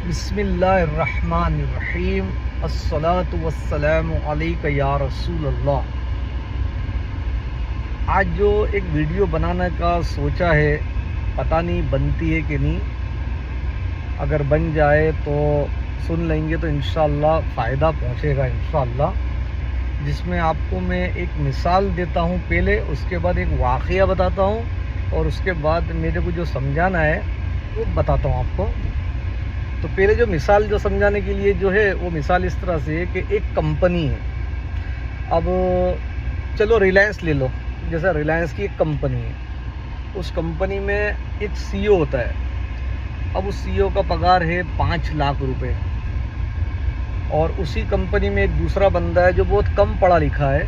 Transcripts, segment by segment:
बिस्मिल्लाहिर्रहमानिर्रहीम अस्सलातु वस्सलामु अलैका या रसूल अल्लाह। आज जो एक वीडियो बनाने का सोचा है, पता नहीं बनती है कि नहीं। अगर बन जाए तो सुन लेंगे तो इंशाअल्लाह फ़ायदा पहुंचेगा इंशाअल्लाह। जिसमें आपको मैं एक मिसाल देता हूं पहले, उसके बाद एक वाक़या बताता हूं और उसके बाद मेरे को जो समझाना है वो बताता हूं आपको। तो पहले जो मिसाल जो समझाने के लिए जो है वो मिसाल इस तरह से है कि एक कंपनी है। अब चलो रिलायंस ले लो, जैसा रिलायंस की एक कंपनी है। उस कंपनी में एक सीईओ होता है। अब उस सीईओ का पगार है 5 लाख रुपए, और उसी कंपनी में एक दूसरा बंदा है जो बहुत कम पढ़ा लिखा है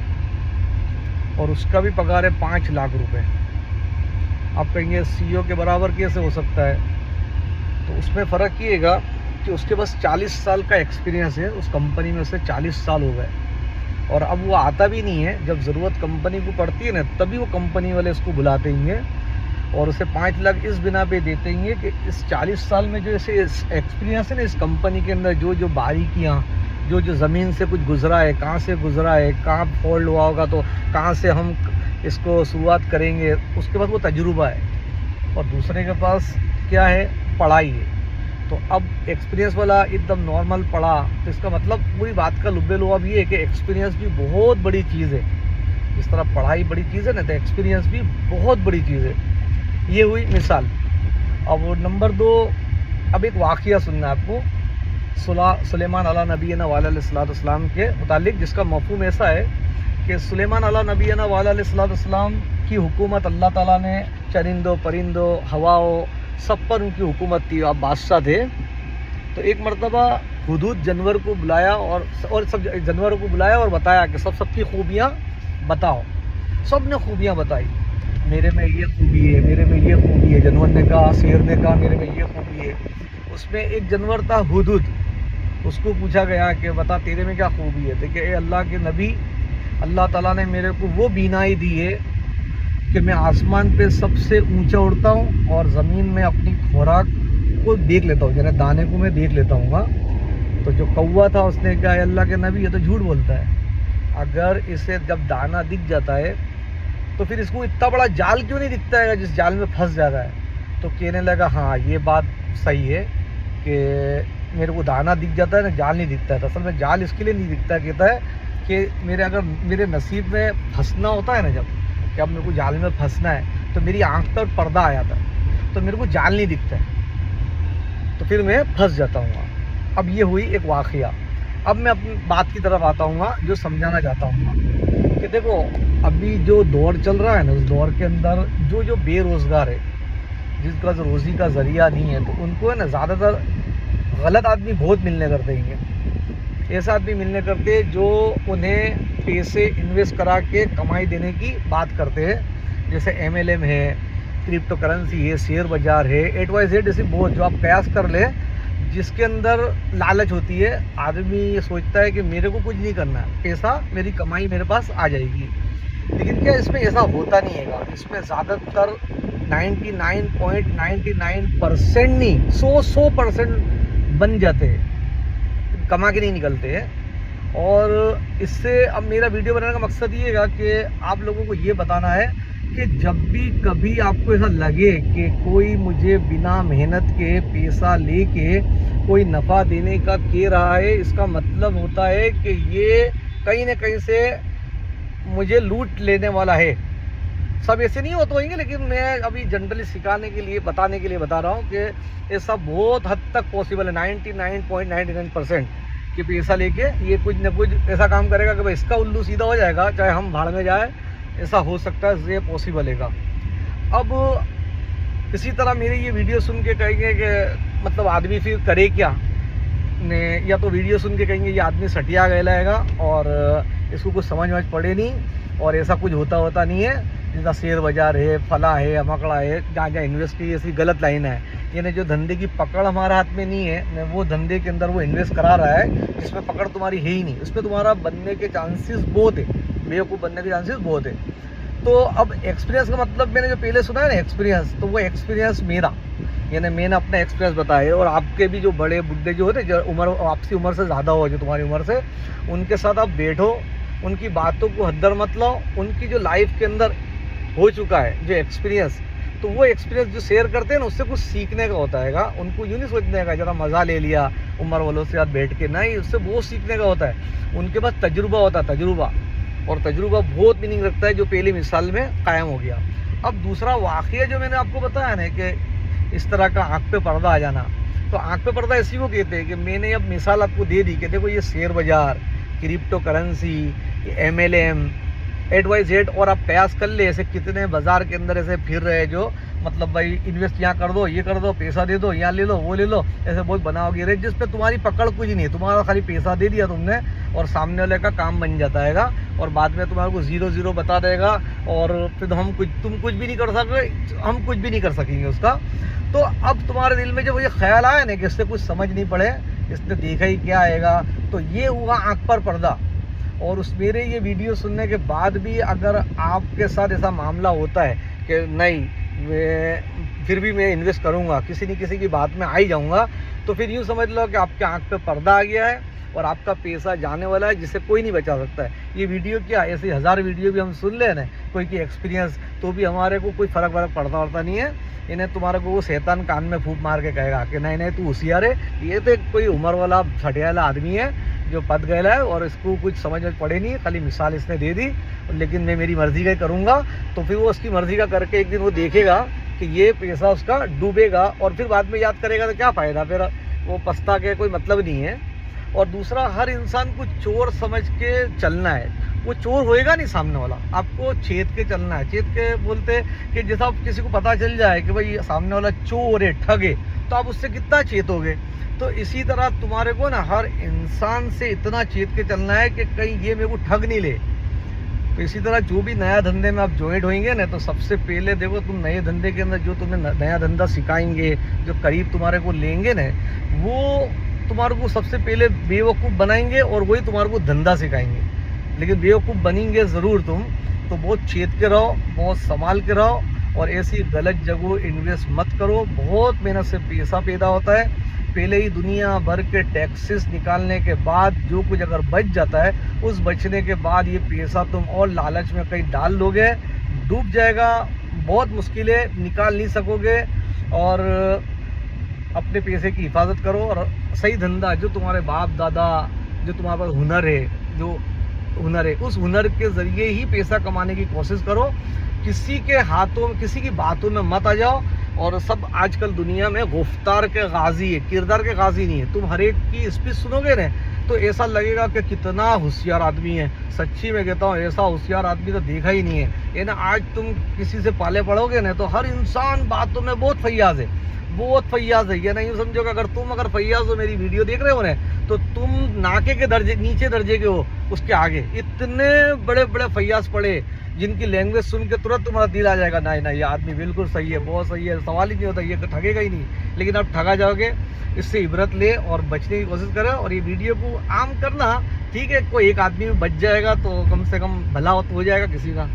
और उसका भी पगार है 5 लाख रुपए। आप कहेंगे सीईओ के बराबर कैसे हो सकता है? तो उसमें फ़र्क ये है कि उसके पास 40 साल का एक्सपीरियंस है। उस कंपनी में उसे 40 साल हो गए और अब वो आता भी नहीं है। जब ज़रूरत कंपनी को पड़ती है ना, तभी वो कंपनी वाले उसको बुलाते हैं और उसे 5 लाख इस बिना पे देते हैं कि इस 40 साल में जो ऐसे एक्सपीरियंस है ना, इस कंपनी के अंदर जो जो बारीकियाँ, जो जो ज़मीन से कुछ गुजरा है, कहाँ से गुजरा है, कहाँ फॉल्ट हुआ होगा तो कहाँ से हम इसको शुरुआत करेंगे, उसके बाद वो तजुर्बा है। और दूसरे के पास क्या है? पढ़ाई है। तो अब एक्सपीरियंस वाला एकदम नॉर्मल पढ़ा, तो इसका मतलब पूरी बात का लुब्बे लुआब ये है कि एक्सपीरियंस भी बहुत बड़ी चीज़ है। जिस तरह पढ़ाई बड़ी चीज़ है ना, तो एक्सपीरियंस भी बहुत बड़ी चीज़ है। ये हुई मिसाल। अब नंबर 2, अब एक वाक़या सुनना है आपको सुलेमान अला नबीना वालैहिस्सलाम के मुतालिक, जिसका मफ़हूम ऐसा है कि सुलेमान अला नबीना वालैहिस्सलाम की हुकूमत अल्लाह ताला ने चरिंदों परिंदों हवाओं सब पर उनकी हुकूमत थी। आप बादशाह थे। तो एक मरतबा हुदूद जानवर को बुलाया और सब जानवरों को बुलाया और बताया कि सबकी खूबियाँ बताओ। सब ने खूबियाँ बताई, मेरे में ये खूबी है, मेरे में ये खूबी है। जानवर ने कहा, शेर ने कहा मेरे में ये खूबी है। उसमें एक जानवर था हुदूद, उसको पूछा गया कि बता तेरे में क्या खूबी है? देखिए ए अल्लाह के नबी, अल्लाह ताला ने मेरे को वो बीनाई दी है कि मैं आसमान पे सबसे ऊंचा उड़ता हूँ और ज़मीन में अपनी खुराक को देख लेता हूँ, यानी दाने को मैं देख लेता हूँ। तो जो कौवा था उसने कहा अल्लाह के नबी ये तो झूठ बोलता है। अगर इसे जब दाना दिख जाता है तो फिर इसको इतना बड़ा जाल क्यों नहीं दिखता है जिस जाल में फंस जाता है? तो कहने लगा हाँ ये बात सही है कि मेरे को दाना दिख जाता है ना, जाल नहीं दिखता है। असल में जाल इसके लिए नहीं दिखता, कहता है कि अगर मेरे नसीब में फंसना होता है ना, जब कि अब मेरे को जाल में फंसना है तो मेरी आंख पर पर्दा आ जाता है, तो मेरे को जाल नहीं दिखता है, तो फिर मैं फंस जाता हूँ। अब ये हुई एक वाक़या। अब मैं अपनी बात की तरफ आता हूँ जो समझाना चाहता हूँ कि देखो अभी जो दौर चल रहा है ना, उस दौर के अंदर जो जो बेरोज़गार है, जिसका जो रोज़ी का ज़रिया नहीं है, तो उनको है ना ज़्यादातर गलत आदमी बहुत मिलने करते हैं। ऐसा आदमी मिलने करते जो उन्हें पैसे इन्वेस्ट करा के कमाई देने की बात करते हैं। जैसे MLM है, क्रिप्टो करेंसी है, शेयर बाज़ार है, XYZ ऐसी बहुत जो आप कयास कर ले, जिसके अंदर लालच होती है। आदमी ये सोचता है कि मेरे को कुछ नहीं करना है, पैसा मेरी कमाई मेरे पास आ जाएगी। लेकिन क्या इसमें ऐसा होता नहीं है। इसमें ज़्यादातर 99.99% नहीं 100% बन जाते हैं, कमा के नहीं निकलते हैं। और इससे अब मेरा वीडियो बनाने का मकसद ये है कि आप लोगों को ये बताना है कि जब भी कभी आपको ऐसा लगे कि कोई मुझे बिना मेहनत के पैसा लेके कोई नफ़ा देने का कह रहा है, इसका मतलब होता है कि ये कहीं ना कहीं से मुझे लूट लेने वाला है। सब ऐसे नहीं होते होंगे, लेकिन मैं अभी जनरली सिखाने के लिए बताने के लिए बता रहा हूँ कि ये सब बहुत हद तक पॉसिबल है। 99.99% कि पैसा लेके ये कुछ न कुछ ऐसा काम करेगा कि भाई इसका उल्लू सीधा हो जाएगा, चाहे हम भाड़ में जाए, ऐसा हो सकता है, ये पॉसिबल है। अब इसी तरह मेरे ये वीडियो सुन के कहेंगे कि मतलब आदमी फिर करे क्या ने, या तो वीडियो सुन के कहेंगे ये आदमी सटिया गया और इसको कुछ समझ पड़े नहीं और ऐसा कुछ होता नहीं है। जैसा शेयर बाज़ार है, फला है, अमकड़ा है, जहाँ जहाँ इन्वेस्ट की ऐसी गलत लाइन है। यानी जो धंधे की पकड़ हमारे हाथ में नहीं है न, वो धंधे के अंदर वो इन्वेस्ट करा रहा है जिसमें पकड़ तुम्हारी है ही नहीं, उसमें तुम्हारा बनने के चांसेस बहुत है, बेवकूफ़ बनने के चांसेस बहुत है। तो अब एक्सपीरियंस का मतलब मैंने जो पहले सुना है ना एक्सपीरियंस, तो वो एक्सपीरियंस मेरा यानी मैंने अपना एक्सपीरियंस बताया। और आपके भी जो बड़े बुड्ढे जो होते हैं, उम्र आपसी उम्र से ज़्यादा हो, जो तुम्हारी उम्र से, उनके साथ आप बैठो, उनकी बातों को हद्दर मत लो। उनकी जो लाइफ के अंदर हो चुका है जो एक्सपीरियंस, तो वो एक्सपीरियंस जो शेयर करते हैं ना, उससे कुछ सीखने का होता है। उनको यूँ नहीं सोचने का ज़रा मज़ा ले लिया उम्र वालों से साथ बैठ के, नहीं, उससे बहुत सीखने का होता है। उनके पास तजुर्बा होता है, तजुर्बा, और तजुर्बा बहुत मीनिंग रखता है, जो पहली मिसाल में कायम हो गया। अब दूसरा वाक़या जो मैंने आपको बताया ना कि इस तरह का आँख पे पर्दा आ जाना, तो आँख पे पर्दा इसी को कहते हैं कि मैंने अब मिसाल आपको दे दी कि देखो ये शेयर बाज़ार, क्रिप्टो करेंसी, MLM, XYZ, और आप कयास कर ले ऐसे कितने बाज़ार के अंदर ऐसे फिर रहे जो मतलब भाई इन्वेस्ट यहाँ कर दो, ये कर दो, पैसा दे दो, यहाँ ले लो, वो ले लो, ऐसे बहुत बनाओगे रेट जिस पे तुम्हारी पकड़ कुछ नहीं है। तुम्हारा खाली पैसा दे दिया तुमने और सामने वाले का काम बन जाता है, और बाद में तुम्हारे को 0-0 बता देगा, और फिर तुम कुछ भी नहीं कर सकते, हम कुछ भी नहीं कर सकेंगे उसका। तो अब तुम्हारे दिल में जब ये ख्याल आया ना कि इससे कुछ समझ नहीं पड़े, इसने देखा ही क्या आएगा, तो ये हुआ आँख पर पर्दा। और उस मेरे ये वीडियो सुनने के बाद भी अगर आपके साथ ऐसा मामला होता है कि नहीं फिर भी मैं इन्वेस्ट करूँगा, किसी न किसी की बात में आ ही जाऊँगा, तो फिर यूँ समझ लो कि आपके आँख पे पर्दा आ गया है और आपका पैसा जाने वाला है, जिसे कोई नहीं बचा सकता है। ये वीडियो क्या, ऐसे 1000 वीडियो भी हम सुन ले ना कोई की एक्सपीरियंस, तो भी हमारे को कोई फ़र्क पड़ता नहीं है। इन्हें तुम्हारे को वो शैतान कान में फूंक मार के कहेगा कि नहीं नहीं तू होशियार है, ये तो कोई उम्र वाला छठियाला आदमी है जो पद गया है और इसको कुछ समझ में पड़े नहीं, खाली मिसाल इसने दे दी, लेकिन मैं मेरी मर्ज़ी का ही करूँगा। तो फिर वो उसकी मर्ज़ी का करके एक दिन वो देखेगा कि ये पैसा उसका डूबेगा, और फिर बाद में याद करेगा तो क्या फ़ायदा, फिर वो पछता के कोई मतलब नहीं है। और दूसरा, हर इंसान को चोर समझ के चलना है, वो चोर होएगा नहीं सामने वाला, आपको छेद के चलना है। छेद के बोलते कि जैसा आप किसी को पता चल जाए कि भाई सामने वाला चोर है, ठग है, तो आप उससे कितना चेतोगे। तो इसी तरह तुम्हारे को ना हर इंसान से इतना चेत के चलना है कि कहीं ये मेरे को ठग नहीं ले। तो इसी तरह जो भी नया धंधे में आप ज्वाइंट होंगे ना, तो सबसे पहले देखो तुम नए धंधे के अंदर जो तुम्हें नया धंधा सिखाएंगे, जो करीब तुम्हारे को लेंगे ना, वो तुम्हारे को सबसे पहले बेवकूफ़ बनाएंगे और वही तुम्हारे को धंधा सिखाएंगे। लेकिन बेवकूफ़ बनेंगे ज़रूर तुम, तो बहुत चेत के रहो, बहुत संभाल के रहो, और ऐसी गलत जगह इन्वेस्ट मत करो। बहुत मेहनत से पैसा पैदा होता है, पहले ही दुनिया भर के टैक्सेस निकालने के बाद जो कुछ अगर बच जाता है, उस बचने के बाद ये पैसा तुम और लालच में कहीं डाल दोगे, डूब जाएगा, बहुत मुश्किल है, निकाल नहीं सकोगे। और अपने पैसे की हिफाजत करो, और सही धंधा जो तुम्हारे बाप दादा, जो तुम्हारे पास हुनर है, जो हुनर है, उस हुनर के ज़रिए ही पैसा कमाने की कोशिश करो। किसी के हाथों में, किसी की बातों में मत आ जाओ। और सब आजकल दुनिया में गुफ्तार के गाजी है, किरदार के गाजी नहीं है। तुम हर एक की स्पीच सुनोगे ना, तो ऐसा लगेगा कि कितना होशियार आदमी है। सच्ची में कहता हूँ, ऐसा होशियार आदमी तो देखा ही नहीं है। ये ना, आज तुम किसी से पाले पड़ोगे ना, तो हर इंसान बातों में बहुत फैयाज है, बहुत फैयाज है। ये नहीं समझो कि अगर फैयाज हो, मेरी वीडियो देख रहे हो ना, तो तुम नाके के दर्जे, नीचे दर्जे के हो उसके आगे। इतने बड़े बड़े फैयाज पड़े जिनकी लैंग्वेज सुन के तुरंत तुम्हारा दिल आ जाएगा, नहीं नहीं ये आदमी बिल्कुल सही है, बहुत सही है, सवाल ही नहीं होता, ये तो ठगेगा ही नहीं। लेकिन आप ठगा जाओगे। इससे इबरत ले और बचने की कोशिश करें, और ये वीडियो को आम करना। ठीक है, कोई एक आदमी बच जाएगा तो कम से कम भला हो जाएगा किसी का।